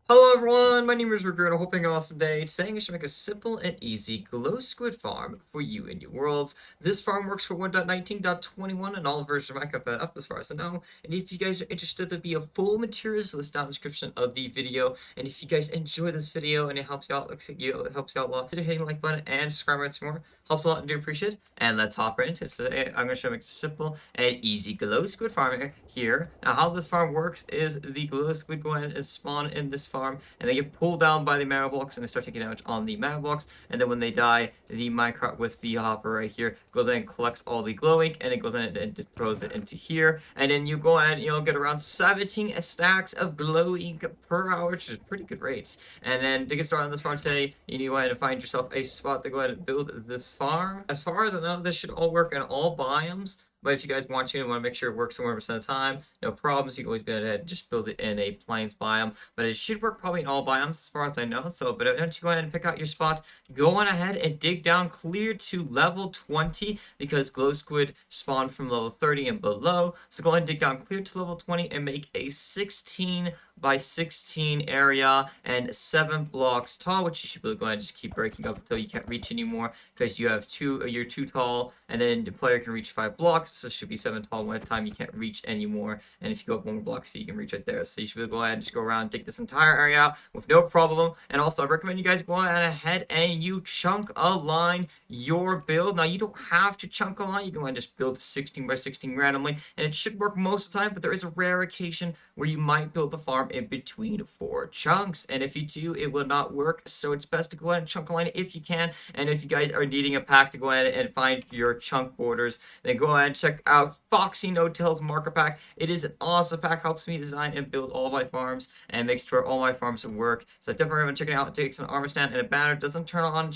Hello everyone, my name is Ricker and I'm hoping an awesome day. Today I'm going to make a simple and easy Glow Squid Farm for you and your worlds. This farm works for 1.19.21 and all versions of Minecraft that up as far as I know. And if you guys are interested, there'll be a full materials list down in the description of the video. And if you guys enjoy this video and it helps you out, it helps you out a lot, consider hitting the like button and subscribe for more. Helps a lot and do appreciate it. And let's hop right into it. Today I'm going to show you make a simple and easy Glow Squid Farm here. Now how this farm works is the Glow Squid go ahead and spawn in this farm, and they get pulled down by the mana blocks and they start taking damage on the mana blocks, and then when they die, the minecart with the hopper right here goes in and collects all the glow ink, and it goes in and throws it into here, and then you go ahead and you'll get around 17 stacks of glow ink per hour, which is pretty good rates. And then to get started on this farm today, you need to go ahead and find yourself a spot to go ahead and build this farm. As far as I know, this should all work in all biomes. But if you guys want to and want to make sure it works 100% of the time, no problems. You can always go ahead and just build it in a plains biome. But it should work probably in all biomes as far as I know. So, but once you go ahead and pick out your spot, go on ahead and dig down clear to level 20 because glow squid spawn from level 30 and below. So go ahead and dig down clear to level 20 and make a 16 by 16 area and 7 blocks tall, which you should be able to go ahead and just keep breaking up until you can't reach anymore because you're too tall, and then the player can reach 5 blocks, so it should be 7 tall one time you can't reach anymore. And if you go up 1 more block, so you can reach right there. So you should be able to go ahead and just go around and dig this entire area out with no problem. And also I recommend you guys go ahead and you chunk align your build. Now you don't have to chunk align, you can go ahead and just build 16 by 16 randomly, and it should work most of the time, but there is a rare occasion where you might build the farm in between 4 chunks, and if you do, it will not work. So it's best to go ahead and chunk align it if you can. And if you guys are needing a pack to go ahead and find your chunk borders, then go ahead and check out Foxy No Tails marker pack. It is an awesome pack, helps me design and build all my farms and makes sure all my farms work. So definitely recommend checking it out. It takes an armor stand and a banner. Doesn't turn on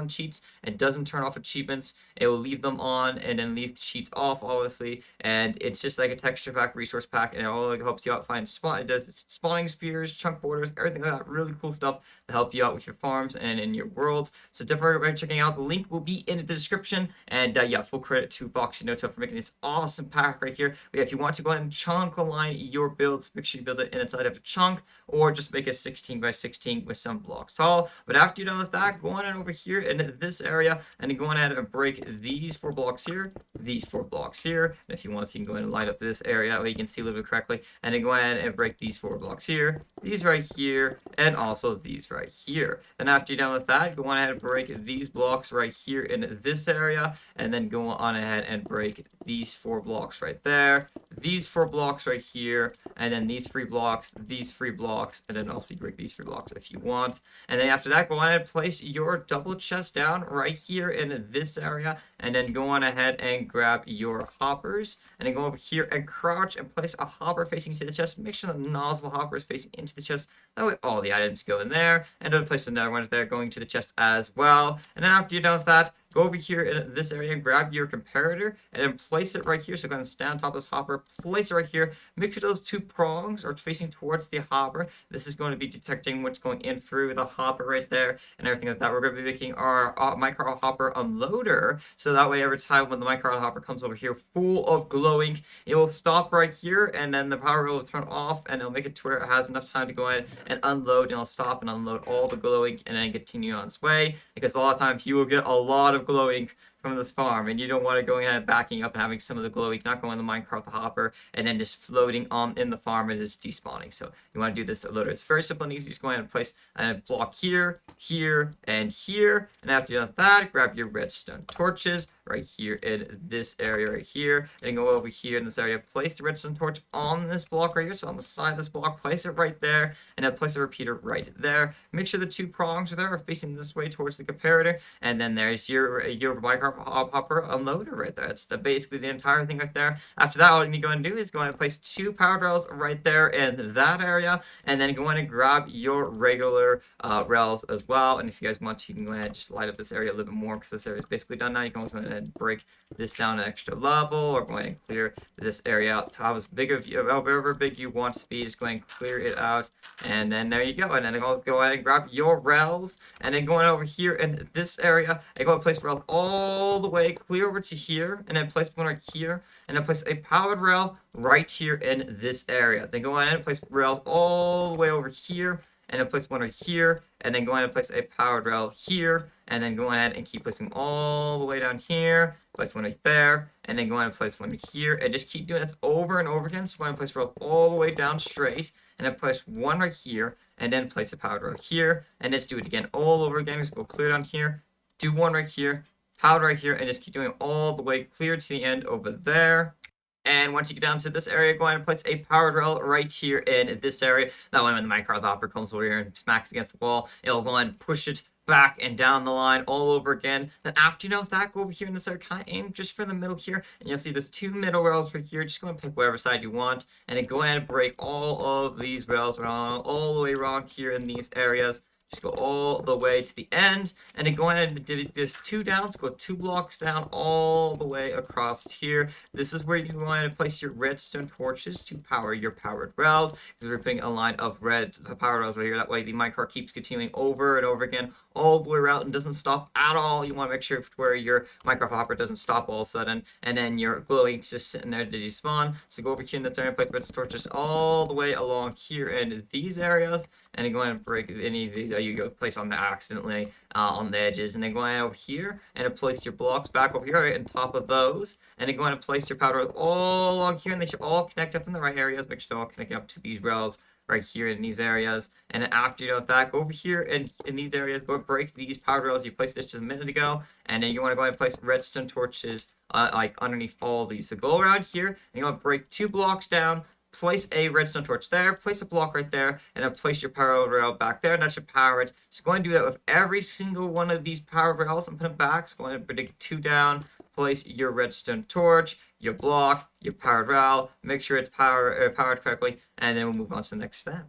cheats and doesn't turn off achievements. It will leave them on and then leave the cheats off, obviously. And it's just like a texture pack, resource pack, and it all helps you out find spot. It does spawning spears, chunk borders, everything like that. Really cool stuff to help you out with your farms and in your worlds. So definitely recommend checking out. The link will be in the description. And yeah, full credit to Foxy No Tail for making this awesome pack right here. But yeah, if you want to go ahead and chunk align your builds, make sure you build it inside of a chunk, or just make it 16 by 16 with some blocks tall. But after you're done with that, go on over here in this area and then go on ahead and break these 4 blocks here, these 4 blocks here. And if you want, you can go ahead and light up this area where you can see a little bit correctly, and then go ahead and break these 4 blocks here, these right here, and also these right here. Then after you're done with that, go on ahead and break these blocks right here in this area, and then go on ahead and break these 4 blocks right there, these 4 blocks right here, and then these 3 blocks, these 3 blocks, and then also you break these 3 blocks if you want. And then after that, go on ahead and place your double chest down right here in this area, and then go on ahead and grab your hoppers, and then go over here and crouch and place a hopper facing into the chest. Make sure the nozzle hopper is facing into the chest. That way all the items go in there, and then place another one there going to the chest as well. And then after you're done with that, go over here in this area and grab your comparator and then place it right here. So go ahead and stand on top of this hopper, place it right here. Make sure those 2 prongs are facing towards the hopper. This is going to be detecting what's going in through the hopper right there and everything like that. We're going to be making our micro hopper unloader. So that way every time when the micro hopper comes over here full of glowing, it will stop right here, and then the power will turn off, and it'll make it to where it has enough time to go ahead and unload, and it'll stop and unload all the glowing and then continue on its way, because a lot of times you will get a lot of glow ink from this farm, and you don't want to go ahead and backing up and having some of the glow ink not going in the Minecraft hopper and then just floating on in the farm and just despawning. So you want to do this loader. It's very simple and easy. Just go ahead and place a block here, here, and here. And after you're done with that, grab your redstone torches right here in this area right here, and go over here in this area, place the redstone torch on this block right here, so on the side of this block, place it right there, and then place a repeater right there. Make sure the 2 prongs are there are facing this way towards the comparator, and then there's your micro hopper unloader right there. That's basically the entire thing right there. After that, all you need to go and do is go ahead and place 2 power rails right there in that area, and then go ahead and grab your regular rails as well. And if you guys want to, you can go ahead and just light up this area a little bit more, because this area is basically done now. You can also go ahead ahead and break this down an extra level, or go ahead and clear this area out to how big of you, however big you want to be. Just go ahead and clear it out, and then there you go. And then I'll go ahead and grab your rails, and then going over here in this area, I go and place rails all the way clear over to here, and then place one right here, and then place a powered rail right here in this area. Then go ahead and place rails all the way over here, and then place one right here, and then go ahead and place a powered rail here, and then go ahead and keep placing all the way down here, place one right there, and then go ahead and place one here, and just keep doing this over and over again. So go ahead and place rails all the way down straight, and then place one right here, and then place a powered rail here, and just do it again all over again. Just go clear down here, do one right here, powered right here, and just keep doing it all the way clear to the end over there. And once you get down to this area, go ahead and place a powered rail right here in this area. That way when the minecart hopper comes over here and smacks against the wall, it'll go ahead and push it back and down the line all over again. Then after you know that, go over here in this area, kind of aim just for the middle here, and you'll see there's 2 middle rails right here. Just go ahead and pick whatever side you want, and then go ahead and break all of these rails all the way around here in these areas. Just go all the way to the end, and then go ahead and do this 2 down. So go 2 blocks down all the way across here. This is where you want to place your redstone torches to power your powered rails, because we're putting a line of red powered rails right here. That way the minecart keeps continuing over and over again all the way around and doesn't stop at all. You want to make sure where your Minecraft hopper doesn't stop all of a sudden, and then your glowing just sitting there to despawn. So go over here in this area and place redstone torches all the way along here in these areas, and then go ahead and break any of these that you go place on the accidentally on the edges, and then go ahead over here and place your blocks back over here right on top of those, and then go ahead and place your powder rails all along here, and they should all connect up in the right areas. Make sure they're all connecting up to these rails right here in these areas. And then after you know that, go over here and in these areas, go break these powder rails you placed just a minute ago, and then you want to go ahead and place redstone torches like underneath all these. So go around here and you want to break 2 blocks down, place a redstone torch there, place a block right there, and then place your power rail back there, and that should power it. So go ahead and do that with every single one of these power rails and put them back. So go ahead and predict 2 down, place your redstone torch, your block, your powered rail, make sure it's powered correctly, and then we'll move on to the next step.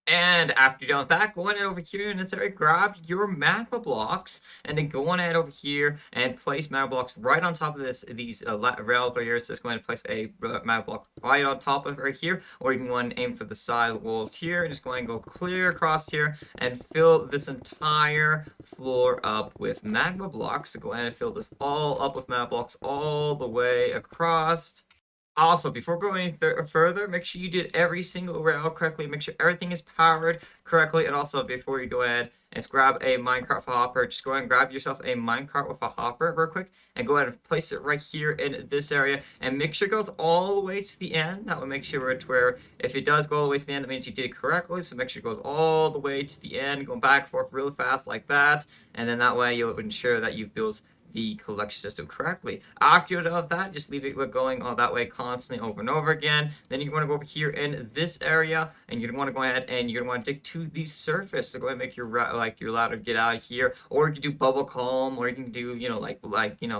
And after you're done with that, go on ahead over here in this area, grab your magma blocks, and then go on ahead over here and place magma blocks right on top of these rails right here. So just go ahead and place a magma block right on top of it right here, or you can go and aim for the side of the walls here, and just go ahead and go clear across here and fill this entire floor up with magma blocks. So go ahead and fill this all up with magma blocks all the way across. Also, before going any further, make sure you did every single rail correctly. Make sure everything is powered correctly. And also, before you go ahead and grab a minecart hopper, just go ahead and grab yourself a minecart with a hopper real quick, and go ahead and place it right here in this area, and make sure it goes all the way to the end. That will make sure it's where, if it does go all the way to the end, that means you did it correctly. So make sure it goes all the way to the end, going back and forth really fast like that, and then that way you'll ensure that you've built the collection system correctly. After you're done with that, just leave it going all that way constantly over and over again. Then you want to go over here in this area, and you're going to want to go ahead and you're going to want to dig to the surface. So go ahead and make your ladder get out of here, or you can do bubble column, or you can do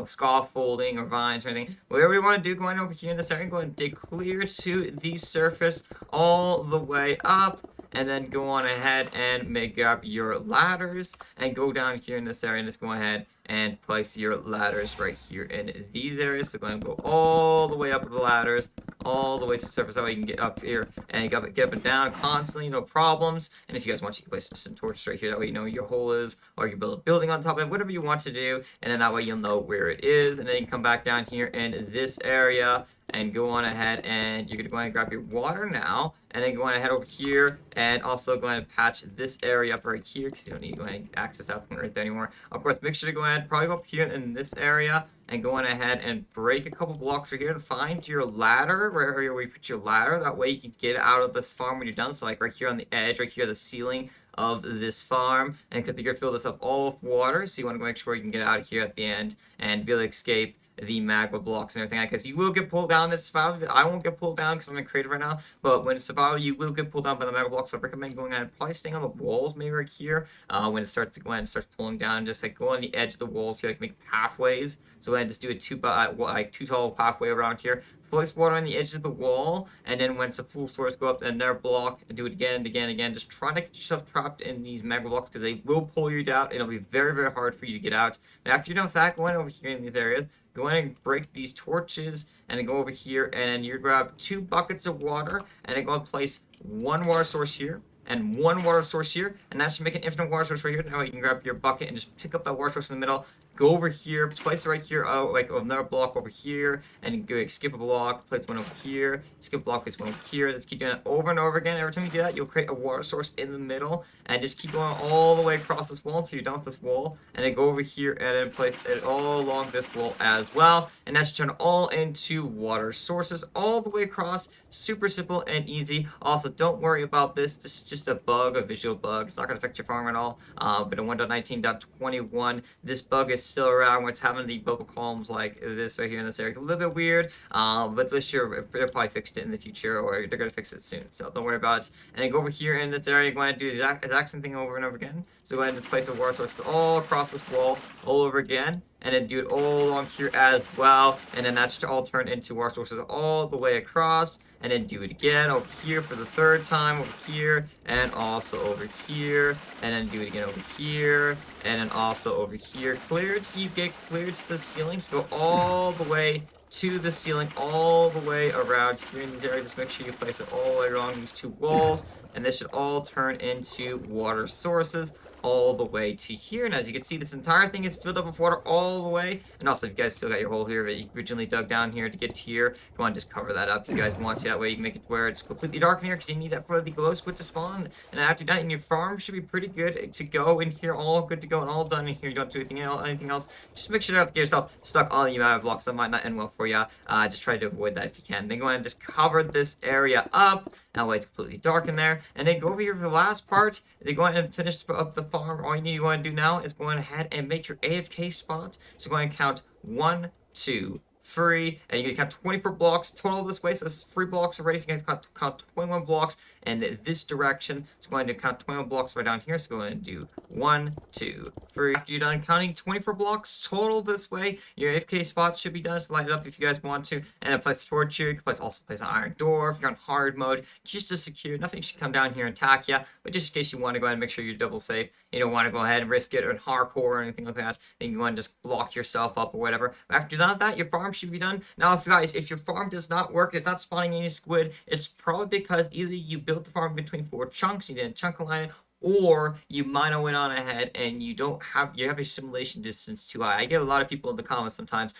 scaffolding or vines or anything. Whatever you want to do, go ahead over here in this area, go ahead and dig clear to the surface all the way up. And then go on ahead and make up your ladders, and go down here in this area and just go ahead and place your ladders right here in these areas. So go ahead and go all the way up with the ladders, all the way to the surface. That way you can get up here and get up and down constantly, no problems. And if you guys want, you can place some torches right here. That way you know where your hole is, or you can build a building on top of it, whatever you want to do. And then that way you'll know where it is. And then you can come back down here in this area and go on ahead, and you're gonna go ahead and grab your water now, and then go on ahead over here and also go ahead and patch this area up right here, because you don't need to go ahead and access that point right there anymore. Of course, make sure to go ahead, probably go up here in this area and go on ahead and break a couple blocks right here to find your ladder, where you put your ladder. That way you can get out of this farm when you're done. So like right here on the edge, right here, the ceiling of this farm, and because you're gonna fill this up all with water, so you want to make sure you can get out of here at the end and be able to escape the magma blocks and everything, because you will get pulled down in survival. I won't get pulled down because I'm in creative right now, but when it's survival, you will get pulled down by the magma blocks. So I recommend going ahead and probably staying on the walls, maybe right here, when it starts to go ahead and starts pulling down. Just like go on the edge of the walls here, like make pathways. So go ahead and just do a two tall pathway around here. place water on the edges of the wall, and then once the full source go up another block, and do it again and again and again. Just try to get yourself trapped in these magma blocks because they will pull you down. It'll be very, very hard for you to get out. And after you're done with that, go in over here in these areas. Go in and break these torches, and then go over here, and then you grab 2 buckets of water, and then go and place 1 water source here, and 1 water source here, and that should make an infinite water source right here. Now you can grab your bucket and just pick up that water source in the middle, go over here, place it right here, like another block over here, and go skip a block, place one over here, skip a block, place one over here. Let's keep doing it over and over again. Every time you do that, you'll create a water source in the middle, and just keep going all the way across this wall until you're done with this wall, and then go over here and then place it all along this wall as well, and that should turn all into water sources all the way across. Super simple and easy. Also, don't worry about this. This is just a bug, a visual bug. It's not going to affect your farm at all. But in 1.19.21, this bug is still around where it's having the bubble columns like this right here in this area. A little bit weird, but this year they'll probably fixed it in the future, or they're going to fix it soon. So don't worry about it. And then go over here in this area. Go ahead and do the exact same thing over and over again. So go ahead and place the water sources all across this wall, all over again. And then do it all along here as well, and then that should all turn into water sources all the way across, and then do it again over here for the 3rd time over here, and also over here, and then do it again over here, and then also over here. Cleared, so you get cleared to the ceiling, so go all the way to the ceiling, all the way around here in these areas. Just make sure you place it all the way along these 2 walls, and this should all turn into water sources all the way to here. And as you can see, this entire thing is filled up with water all the way. And also, if you guys still got your hole here that you originally dug down here to get to here, go on, just cover that up if you guys want to. That way you can make it where it's completely dark in here, because you need that for the glow squid to spawn. And after that, and your farm should be pretty good to go in here, all good to go and all done in here. You don't do anything else. Just make sure not to get yourself stuck on the amount of blocks. That might not end well for you. Just try to avoid that if you can. Then go ahead and just cover this area up. That way it's completely dark in there. And then go over here for the last part. Then go ahead and finish up the farm. All you want to do now is go ahead and make your AFK spot. So go ahead and count 1, 2, 3, and you can count 24 blocks total this way. So this is 3 blocks already. So you can count 21 blocks in this direction. So go ahead and count 21 blocks right down here. So go ahead and do 1, 2, 3. After you're done counting 24 blocks total this way, your AFK spot should be done. So light it up if you guys want to. And then place a torch here. You can also place an iron door if you're on hard mode, just to secure. Nothing should come down here and attack you. But just in case you want to go ahead and make sure you're double safe, you don't want to go ahead and risk it in hardcore or anything like that, then you want to just block yourself up or whatever. After you're done with that, your farm should be done. Now, if your farm does not work, it's not spawning any squid, it's probably because either you built the farm between 4 chunks, you didn't chunk align it, or you might have went on ahead and you have a simulation distance too high. I get a lot of people in the comments sometimes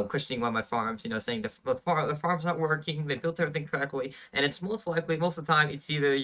questioning why my farms, saying the farm's not working, they built everything correctly, and it's most likely, most of the time, it's either,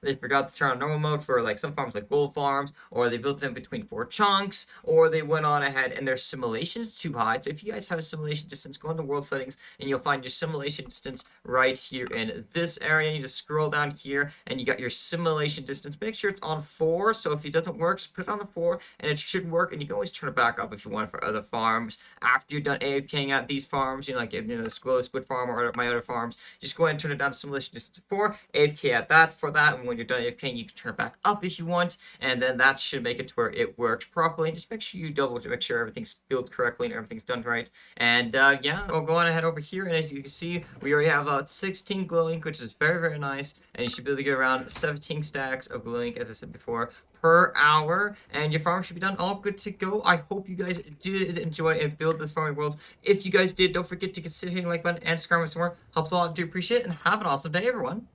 they forgot to turn on normal mode for like some farms like gold farms, or they built them between 4 chunks, or they went on ahead and their simulation's too high. So if you guys have a simulation distance, go into world settings and you'll find your simulation distance right here in this area. You just scroll down here and you got your simulation distance. Make sure it's on 4, so if it doesn't work, just put it on the 4 and it should work. And you can always turn it back up if you want for other farms after you're done AFKing at these farms, like the Glow Squid Farm or my other farms. Just go ahead and turn it down to simulation distance 4, AFK at that for that, and when you're done AFKing, you can turn it back up if you want, and then that should make it to where it works properly. And just make sure you double to make sure everything's built correctly and everything's done right. And yeah, we'll go on ahead over here, and as you can see, we already have 16 glow ink, which is very, very nice, and you should be able to get around 17 stacks of glow ink, as I said before, per hour, and your farm should be done all good to go. I hope you guys did enjoy and build this farming worlds. If you guys did, don't forget to consider hitting the like button and subscribe for some more. Helps a lot. Do appreciate it, and have an awesome day, everyone.